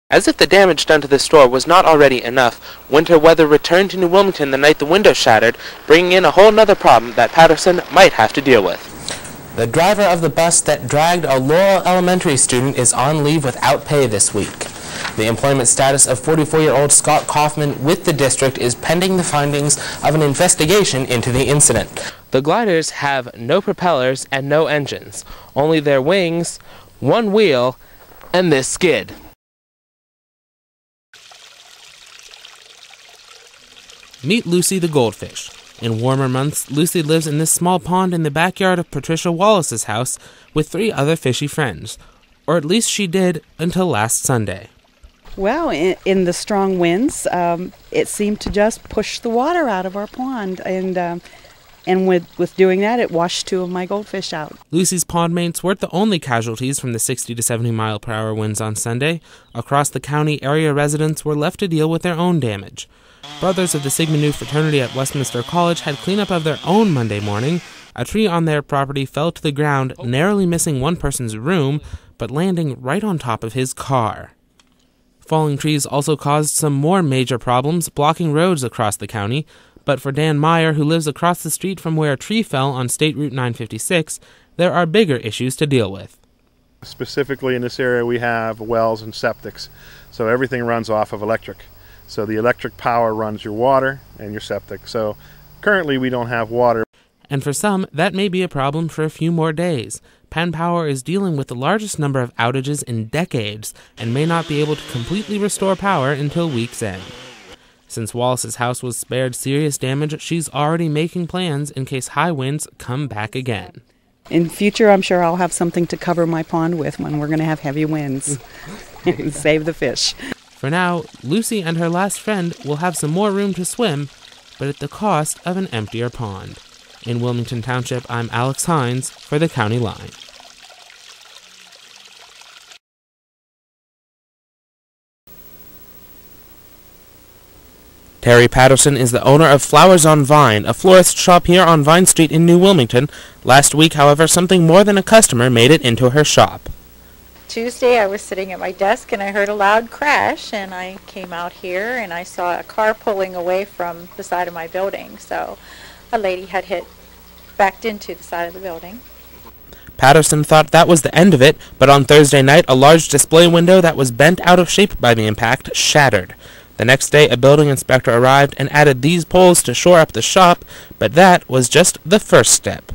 As if the damage done to the store was not already enough, winter weather returned to New Wilmington the night the window shattered, bringing in a whole nother problem that Patterson might have to deal with. The driver of the bus that dragged a Laurel Elementary student is on leave without pay this week. The employment status of 44-year-old Scott Kaufman with the district is pending the findings of an investigation into the incident. The gliders have no propellers and no engines, only their wings, one wheel, and this skid. Meet Lucy the goldfish. In warmer months, Lucy lives in this small pond in the backyard of Patricia Wallace's house with 3 other fishy friends. Or at least she did until last Sunday. Well, in the strong winds, it seemed to just push the water out of our pond. And with doing that, it washed 2 of my goldfish out. Lucy's pond mates weren't the only casualties from the 60 to 70 mile-per-hour winds on Sunday. Across the county, area residents were left to deal with their own damage. Brothers of the Sigma Nu fraternity at Westminster College had cleanup of their own Monday morning. A tree on their property fell to the ground, narrowly missing one person's room, but landing right on top of his car. Falling trees also caused some more major problems, blocking roads across the county. But for Dan Meyer, who lives across the street from where a tree fell on State Route 956, there are bigger issues to deal with. Specifically in this area we have wells and septics, so everything runs off of electric. So the electric power runs your water and your septic. So currently we don't have water. And for some, that may be a problem for a few more days. Penn Power is dealing with the largest number of outages in decades and may not be able to completely restore power until week's end. Since Wallace's house was spared serious damage, she's already making plans in case high winds come back again. In future, I'm sure I'll have something to cover my pond with when we're going to have heavy winds and save the fish. For now, Lucy and her last friend will have some more room to swim, but at the cost of an emptier pond. In Wilmington Township, I'm Alex Hines for the County Line. Terri Patterson is the owner of Flowers on Vine, a florist shop here on Vine Street in New Wilmington. Last week, however, something more than a customer made it into her shop. Tuesday, I was sitting at my desk and I heard a loud crash, and I came out here and I saw a car pulling away from the side of my building. So a lady had backed into the side of the building. Patterson thought that was the end of it, but on Thursday night, a large display window that was bent out of shape by the impact shattered. The next day, a building inspector arrived and added these poles to shore up the shop, but that was just the first step.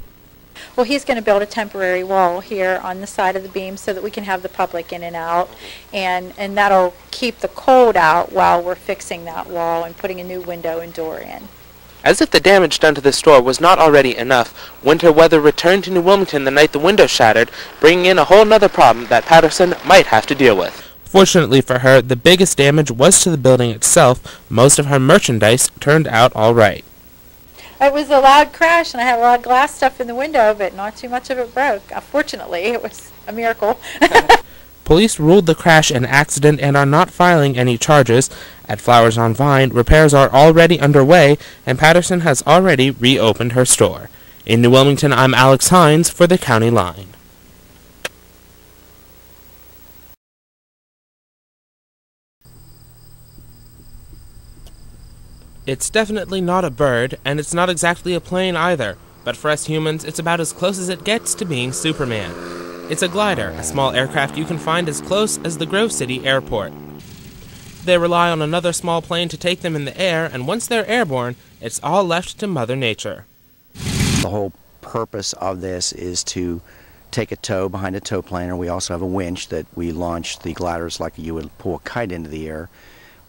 Well, he's going to build a temporary wall here on the side of the beam so that we can have the public in and out, and that'll keep the cold out while we're fixing that wall and putting a new window and door in. As if the damage done to the store was not already enough, winter weather returned to New Wilmington the night the window shattered, bringing in a whole nother problem that Patterson might have to deal with. Fortunately for her, the biggest damage was to the building itself. Most of her merchandise turned out all right. It was a loud crash, and I had a lot of glass stuff in the window, but not too much of it broke. Fortunately, it was a miracle. Police ruled the crash an accident and are not filing any charges. At Flowers on Vine, repairs are already underway, and Patterson has already reopened her store. In New Wilmington, I'm Alex Hines for the County Line. It's definitely not a bird, and it's not exactly a plane either, but for us humans, it's about as close as it gets to being Superman. It's a glider, a small aircraft you can find as close as the Grove City Airport. They rely on another small plane to take them in the air, and once they're airborne, it's all left to Mother Nature. The whole purpose of this is to take a tow behind a tow planer. We also have a winch that we launch the gliders like you would pull a kite into the air.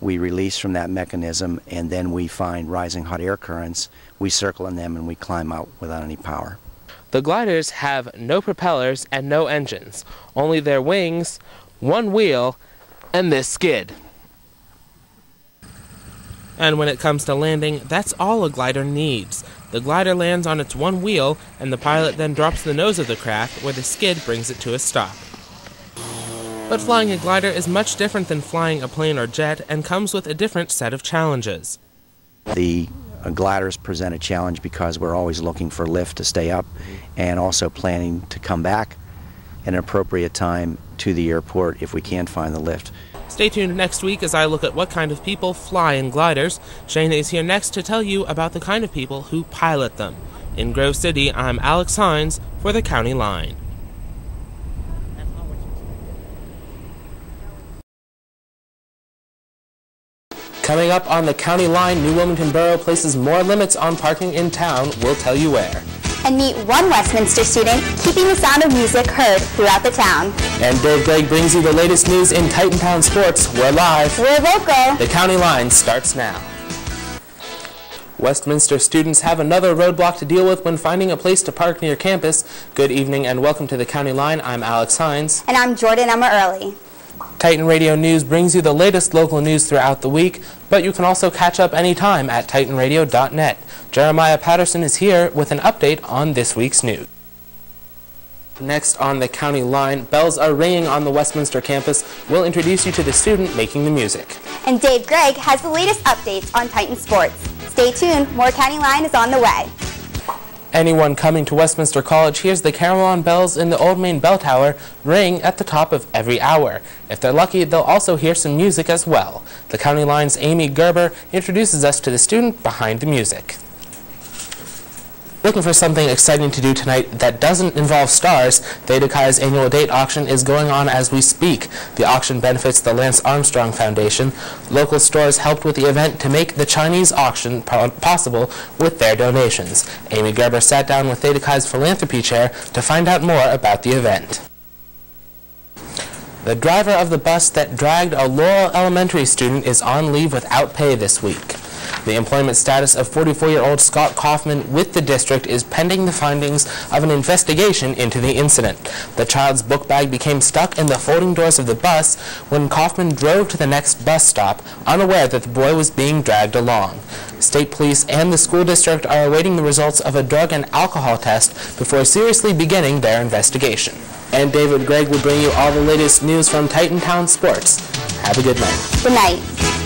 We release from that mechanism, and then we find rising hot air currents. We circle in them and we climb out without any power. The gliders have no propellers and no engines, only their wings, one wheel, and this skid. And when it comes to landing, that's all a glider needs. The glider lands on its one wheel, and the pilot then drops the nose of the craft where the skid brings it to a stop. But flying a glider is much different than flying a plane or jet and comes with a different set of challenges. The gliders present a challenge because we're always looking for lift to stay up and also planning to come back at an appropriate time to the airport if we can find the lift. Stay tuned next week as I look at what kind of people fly in gliders. Shane is here next to tell you about the kind of people who pilot them. In Grove City, I'm Alex Hines for the County Line. Coming up on the County Line, New Wilmington Borough places more limits on parking in town. We'll tell you where. And meet one Westminster student keeping the sound of music heard throughout the town. And Dave Gregg brings you the latest news in Titantown sports. We're live. We're local. The County Line starts now. Westminster students have another roadblock to deal with when finding a place to park near campus. Good evening and welcome to the County Line. I'm Alex Hines. And I'm Jordan Emma Early. Titan Radio News brings you the latest local news throughout the week, but you can also catch up anytime at titanradio.net. Jeremiah Patterson is here with an update on this week's news. Next on the County Line, bells are ringing on the Westminster campus. We'll introduce you to the student making the music. And Dave Gregg has the latest updates on Titan sports. Stay tuned, more County Line is on the way. Anyone coming to Westminster College hears the carillon bells in the Old Main Bell Tower ring at the top of every hour. If they're lucky, they'll also hear some music as well. The County Line's Amy Gerber introduces us to the student behind the music. Looking for something exciting to do tonight that doesn't involve stars, Theta Chi's annual date auction is going on as we speak. The auction benefits the Lance Armstrong Foundation. Local stores helped with the event to make the Chinese auction possible with their donations. Amy Gerber sat down with Theta Chi's philanthropy chair to find out more about the event. The driver of the bus that dragged a Laurel Elementary student is on leave without pay this week. The employment status of 44-year-old Scott Kaufman with the district is pending the findings of an investigation into the incident. The child's book bag became stuck in the folding doors of the bus when Kaufman drove to the next bus stop, unaware that the boy was being dragged along. State police and the school district are awaiting the results of a drug and alcohol test before seriously beginning their investigation. And David Gregg will bring you all the latest news from Titantown sports. Have a good night. Good night.